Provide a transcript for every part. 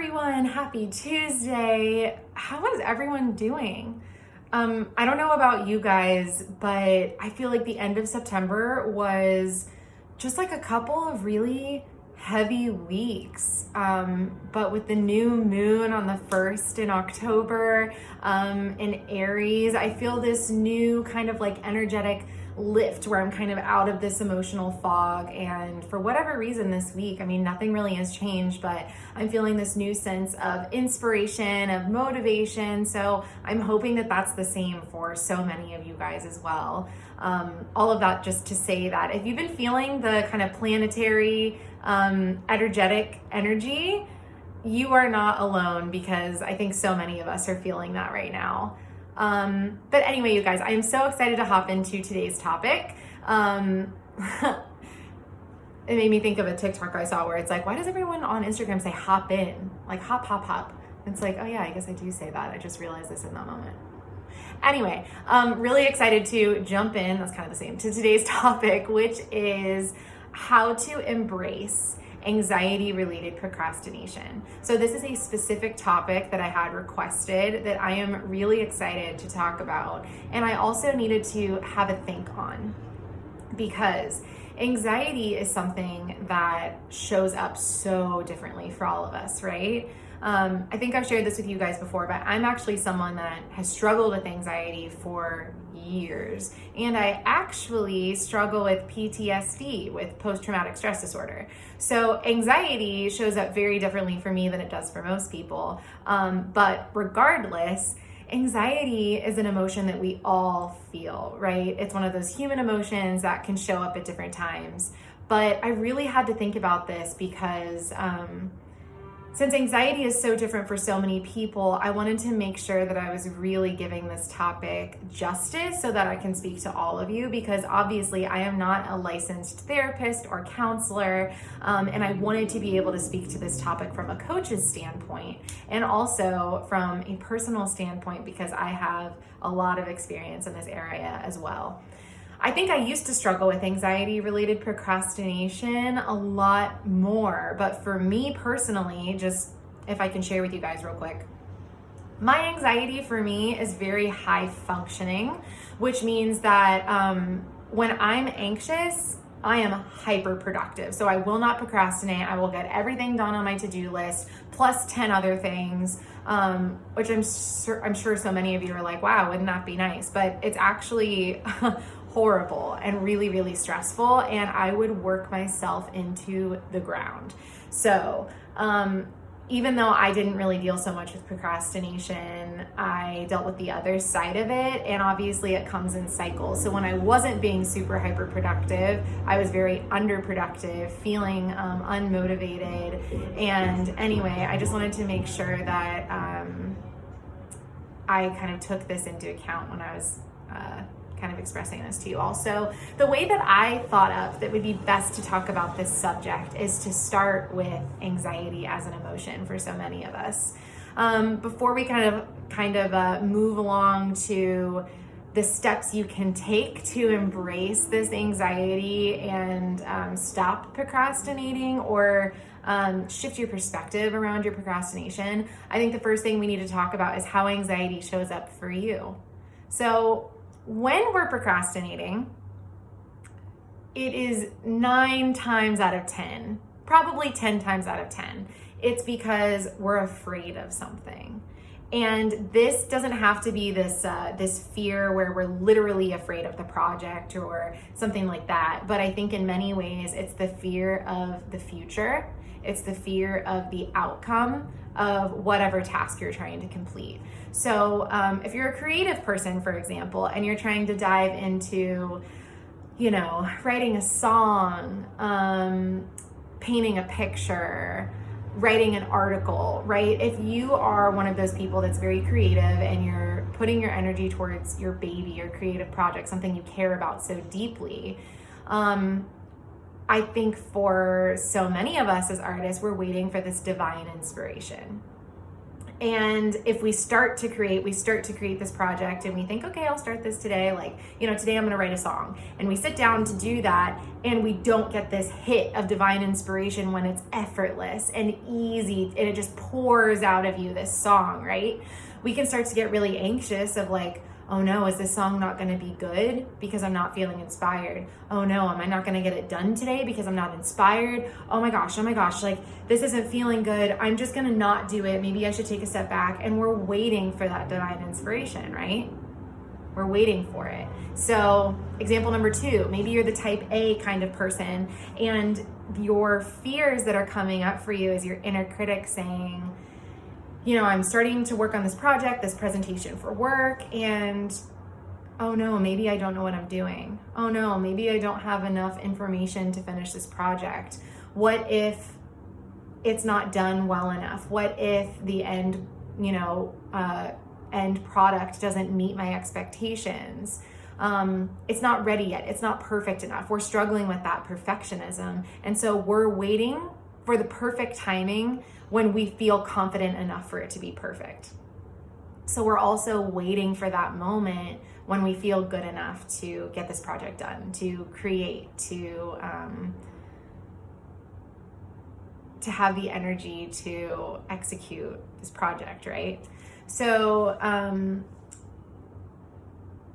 everyone, happy Tuesday. How is everyone doing? I don't know about you guys, but I feel like the end of September was just like a couple of really heavy weeks. But with the new moon on the 1st in October, in Aries, I feel this new kind of like energetic lift where I'm kind of out of this emotional fog. And for whatever reason this week, I mean, nothing really has changed, but I'm feeling this new sense of inspiration, of motivation. So I'm hoping that that's the same for so many of you guys as well. All of that just to say that if you've been feeling the kind of planetary, energetic energy, you are not alone, because I think so many of us are feeling that right now. But anyway, you guys, I am so excited to hop into today's topic. It made me think of a TikTok I saw where it's like, why does everyone on Instagram say hop in? Like hop, hop, hop. It's like, oh yeah, I guess I do say that. I just realized this in that moment. Anyway, really excited to jump in, that's kind of the same, to today's topic, which is how to embrace anxiety-related procrastination. So this is a specific topic that I had requested that I am really excited to talk about, and I also needed to have a think on, because anxiety is something that shows up so differently for all of us, right? I think I've shared this with you guys before, but I'm actually someone that has struggled with anxiety for years. And I actually struggle with PTSD, with post-traumatic stress disorder. So anxiety shows up very differently for me than it does for most people. But regardless, anxiety is an emotion that we all feel, right? It's one of those human emotions that can show up at different times. But I really had to think about this because since anxiety is so different for so many people, I wanted to make sure that I was really giving this topic justice so that I can speak to all of you, because obviously I am not a licensed therapist or counselor, and I wanted to be able to speak to this topic from a coach's standpoint and also from a personal standpoint, because I have a lot of experience in this area as well. I think I used to struggle with anxiety-related procrastination a lot more, but for me personally, just if I can share with you guys real quick, my anxiety for me is very high functioning, which means that when I'm anxious, I am hyper productive. So I will not procrastinate. I will get everything done on my to-do list, plus 10 other things, which I'm sure so many of you are like, wow, wouldn't that be nice? But it's actually horrible and really, really stressful, and I would work myself into the ground. So even though I didn't really deal so much with procrastination, I dealt with the other side of it, and obviously it comes in cycles. So when I wasn't being super hyper productive, I was very underproductive, feeling unmotivated. And anyway, I just wanted to make sure that I kind of took this into account when I was kind of expressing this to you all. So the way that I thought of that would be best to talk about this subject is to start with anxiety as an emotion for so many of us. Before we kind of move along to the steps you can take to embrace this anxiety and stop procrastinating or shift your perspective around your procrastination, I think the first thing we need to talk about is how anxiety shows up for you. So when we're procrastinating, it is 9 times out of 10, probably 10 times out of 10, it's because we're afraid of something. And this doesn't have to be this fear where we're literally afraid of the project or something like that. But I think in many ways, it's the fear of the future. It's the fear of the outcome of whatever task you're trying to complete. So if you're a creative person, for example, and you're trying to dive into, writing a song, painting a picture, writing an article, right? If you are one of those people that's very creative and you're putting your energy towards your baby, your creative project, something you care about so deeply, I think for so many of us as artists, we're waiting for this divine inspiration. And if we start to create this project and we think, okay, I'll start this today. Like, today I'm going to write a song, and we sit down to do that, and we don't get this hit of divine inspiration when it's effortless and easy and it just pours out of you, this song, right? We can start to get really anxious of like, oh no, is this song not going to be good because I'm not feeling inspired? Oh no, am I not going to get it done today because I'm not inspired? Oh my gosh, like this isn't feeling good. I'm just going to not do it. Maybe I should take a step back. And we're waiting for that divine inspiration, right? We're waiting for it. So example number 2, maybe you're the type A kind of person, and your fears that are coming up for you is your inner critic saying, I'm starting to work on this project, this presentation for work, and oh no, maybe I don't know what I'm doing. Oh no, maybe I don't have enough information to finish this project. What if it's not done well enough? What if the end product doesn't meet my expectations? It's not ready yet. It's not perfect enough. We're struggling with that perfectionism. And so we're waiting for the perfect timing when we feel confident enough for it to be perfect. So we're also waiting for that moment when we feel good enough to get this project done, to create, to have the energy to execute this project, right? So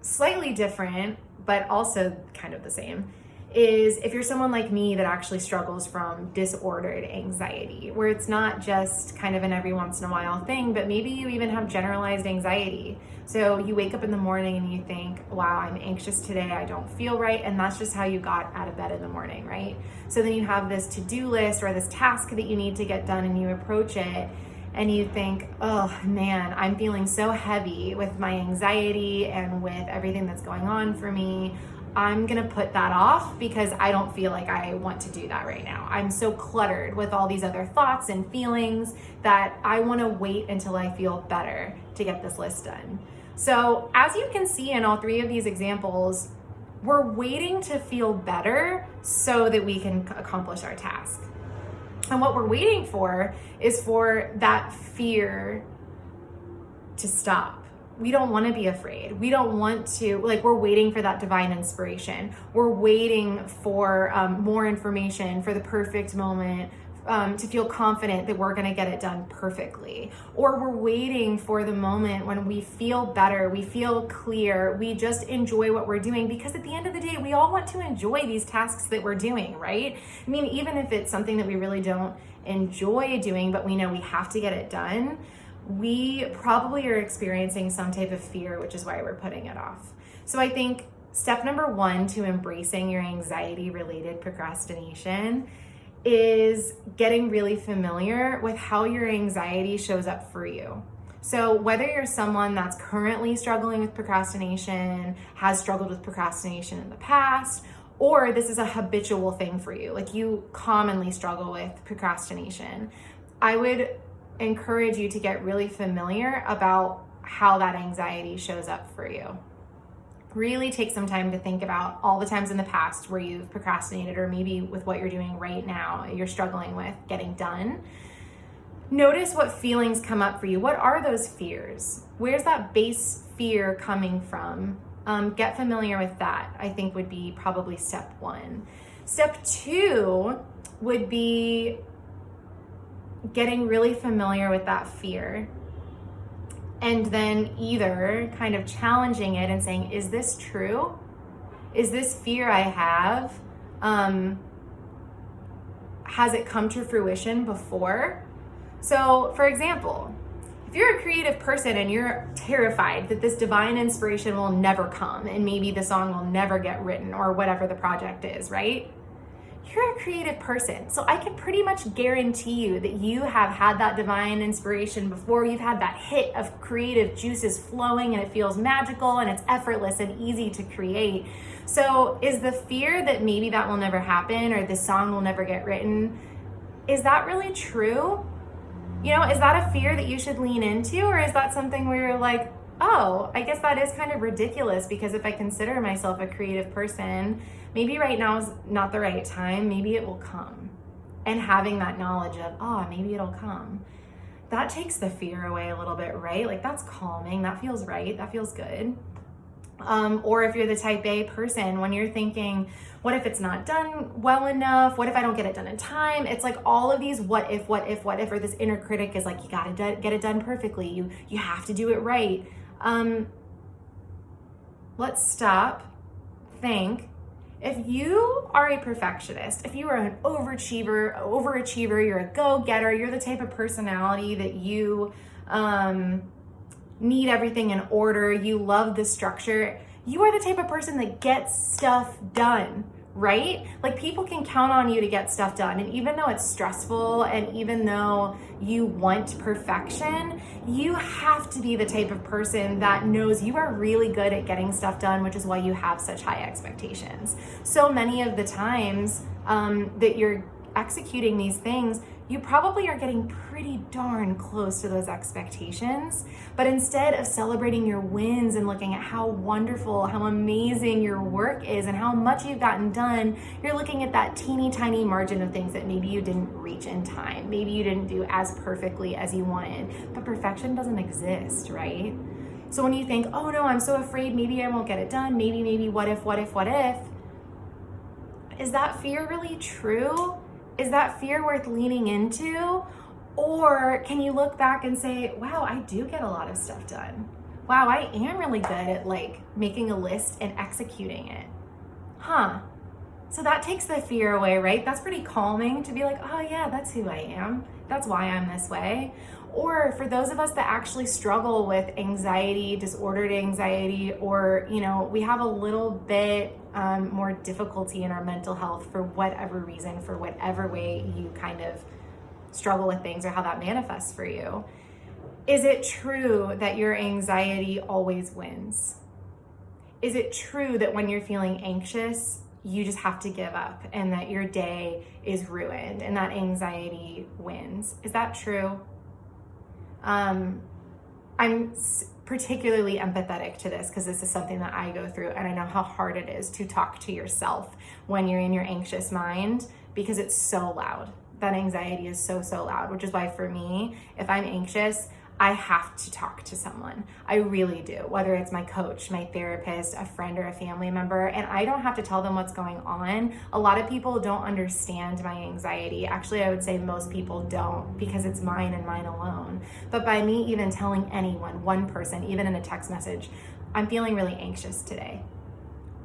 slightly different, but also kind of the same, is if you're someone like me that actually struggles from disordered anxiety, where it's not just kind of an every once in a while thing, but maybe you even have generalized anxiety. So you wake up in the morning and you think, wow, I'm anxious today, I don't feel right, and that's just how you got out of bed in the morning, right? So then you have this to-do list or this task that you need to get done, and you approach it and you think, oh man, I'm feeling so heavy with my anxiety and with everything that's going on for me. I'm gonna put that off because I don't feel like I want to do that right now. I'm so cluttered with all these other thoughts and feelings that I wanna wait until I feel better to get this list done. So as you can see in all 3 of these examples, we're waiting to feel better so that we can accomplish our task. And what we're waiting for is for that fear to stop. We don't want to be afraid. We don't want to, we're waiting for that divine inspiration. We're waiting for more information, for the perfect moment, to feel confident that we're going to get it done perfectly. Or we're waiting for the moment when we feel better, we feel clear, we just enjoy what we're doing, because at the end of the day, we all want to enjoy these tasks that we're doing, right? I mean, even if it's something that we really don't enjoy doing, but we know we have to get it done, we probably are experiencing some type of fear, which is why we're putting it off. So I think step number 1 to embracing your anxiety-related procrastination is getting really familiar with how your anxiety shows up for you. So whether you're someone that's currently struggling with procrastination, has struggled with procrastination in the past, or this is a habitual thing for you, like you commonly struggle with procrastination, I would encourage you to get really familiar about how that anxiety shows up for you. Really take some time to think about all the times in the past where you've procrastinated, or maybe with what you're doing right now, you're struggling with getting done. Notice what feelings come up for you. What are those fears? Where's that base fear coming from? Get familiar with that, I think would be probably step 1. Step 2 would be getting really familiar with that fear, and then either kind of challenging it and saying, is this true? Is this fear I have, has it come to fruition before? So for example, if you're a creative person and you're terrified that this divine inspiration will never come and maybe the song will never get written or whatever the project is, right? You're a creative person, so I can pretty much guarantee you that you have had that divine inspiration before. You've had that hit of creative juices flowing, and it feels magical and it's effortless and easy to create. So is the fear that maybe that will never happen or this song will never get written, is that really true? Is that a fear that you should lean into, or is that something where you're like, oh, I guess that is kind of ridiculous, because if I consider myself a creative person, maybe right now is not the right time, maybe it will come. And having that knowledge of, maybe it'll come. that takes the fear away a little bit, right? Like that's calming, that feels right, that feels good. Or if you're the type A person, when you're thinking, what if it's not done well enough? What if I don't get it done in time? It's like all of these what if, or this inner critic is like, you gotta get it done perfectly. You have to do it right. Let's stop, think. If you are a perfectionist, if you are an overachiever, you're a go-getter, you're the type of personality that you need everything in order, you love the structure, you are the type of person that gets stuff done, right? Like people can count on you to get stuff done. And even though it's stressful and even though you want perfection, you have to be the type of person that knows you are really good at getting stuff done, which is why you have such high expectations. So many of the times that you're executing these things, you probably are getting pretty darn close to those expectations. But instead of celebrating your wins and looking at how wonderful, how amazing your work is and how much you've gotten done, you're looking at that teeny tiny margin of things that maybe you didn't reach in time. Maybe you didn't do as perfectly as you wanted. But perfection doesn't exist, right? So when you think, oh no, I'm so afraid maybe I won't get it done, maybe, what if? Is that fear really true? Is that fear worth leaning into? Or can you look back and say, wow, I do get a lot of stuff done. Wow, I am really good at like making a list and executing it. So that takes the fear away, right? That's pretty calming to be like, oh yeah, that's who I am. That's why I'm this way. Or for those of us that actually struggle with anxiety, disordered anxiety, or, we have a little bit more difficulty in our mental health for whatever reason, for whatever way you kind of struggle with things or how that manifests for you. Is it true that your anxiety always wins? Is it true that when you're feeling anxious, you just have to give up and that your day is ruined and that anxiety wins? Is that true? I'm particularly empathetic to this because this is something that I go through, and I know how hard it is to talk to yourself when you're in your anxious mind because it's so loud. That anxiety is so loud, which is why for me, if I'm anxious, I have to talk to someone. I really do, whether it's my coach, my therapist, a friend, or a family member, and I don't have to tell them what's going on. A lot of people don't understand my anxiety. Actually, I would say most people don't because it's mine and mine alone. But by me even telling anyone, one person, even in a text message, I'm feeling really anxious today.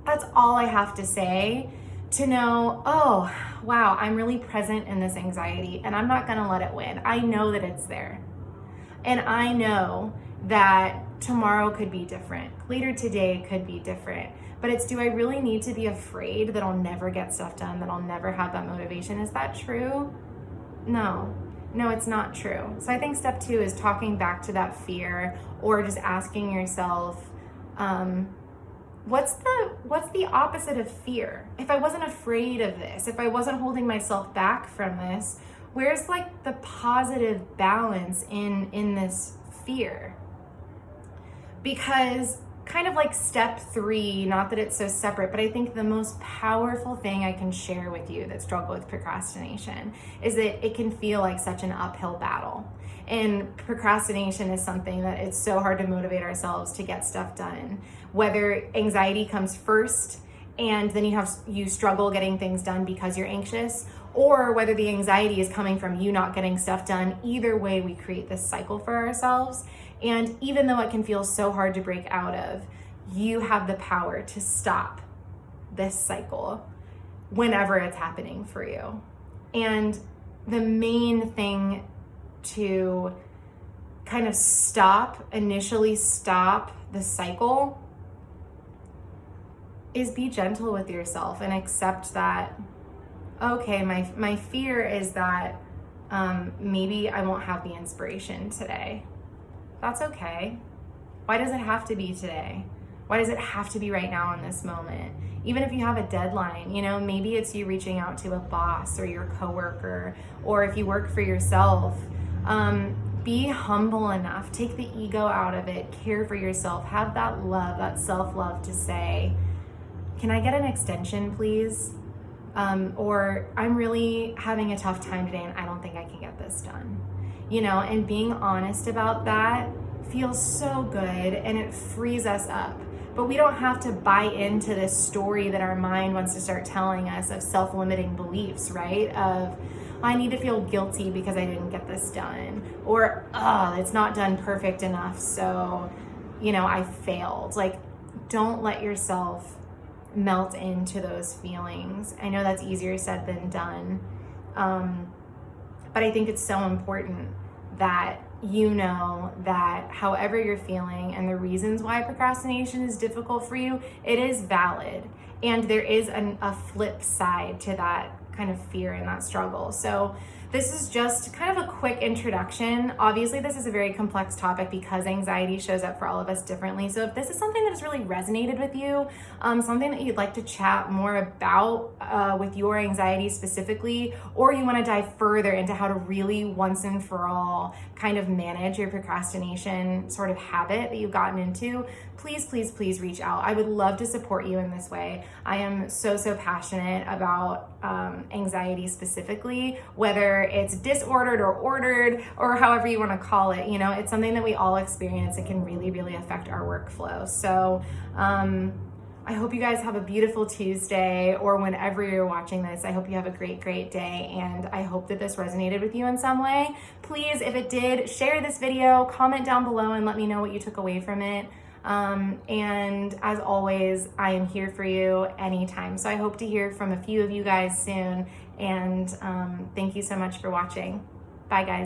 That's all I have to say to know, oh, wow, I'm really present in this anxiety and I'm not gonna let it win. I know that it's there. And I know that tomorrow could be different. Later today could be different. But it's, do I really need to be afraid that I'll never get stuff done, that I'll never have that motivation? Is that true? No, it's not true. So I think step 2 is talking back to that fear, or just asking yourself, what's the opposite of fear? If I wasn't afraid of this, if I wasn't holding myself back from this, where's like the positive balance in this fear? Because kind of like step 3, not that it's so separate, but I think the most powerful thing I can share with you that struggle with procrastination is that it can feel like such an uphill battle. And procrastination is something that it's so hard to motivate ourselves to get stuff done. Whether anxiety comes first and then you struggle getting things done because you're anxious, or whether the anxiety is coming from you not getting stuff done, either way we create this cycle for ourselves. And even though it can feel so hard to break out of, you have the power to stop this cycle whenever it's happening for you. And the main thing to kind of initially stop the cycle is be gentle with yourself and accept that, okay, my fear is that maybe I won't have the inspiration today. That's okay. Why does it have to be today? Why does it have to be right now in this moment? Even if you have a deadline, maybe it's you reaching out to a boss or your coworker, or if you work for yourself, be humble enough, take the ego out of it, care for yourself, have that love, that self-love to say, can I get an extension, please? Or I'm really having a tough time today and I don't think I can get this done. and being honest about that feels so good and it frees us up. But we don't have to buy into this story that our mind wants to start telling us of self-limiting beliefs, right? Of, I need to feel guilty because I didn't get this done, or it's not done perfect enough, so I failed. Like, don't let yourself melt into those feelings. I know that's easier said than done, but I think it's so important that that however you're feeling and the reasons why procrastination is difficult for you, it is valid, and there is a flip side to that kind of fear and that struggle. So this is just kind of a quick introduction. Obviously, this is a very complex topic because anxiety shows up for all of us differently. So if this is something that has really resonated with you, something that you'd like to chat more about with your anxiety specifically, or you want to dive further into how to really once and for all kind of manage your procrastination sort of habit that you've gotten into, please, please, please reach out. I would love to support you in this way. I am so, so passionate about anxiety specifically, whether it's disordered or ordered or however you want to call it. It's something that we all experience. It can really, really affect our workflow. So I hope you guys have a beautiful Tuesday, or whenever you're watching this, I hope you have a great, great day. And I hope that this resonated with you in some way. Please, if it did, share this video, comment down below and let me know what you took away from it. And as always, I am here for you anytime. So I hope to hear from a few of you guys soon. And thank you so much for watching. Bye, guys.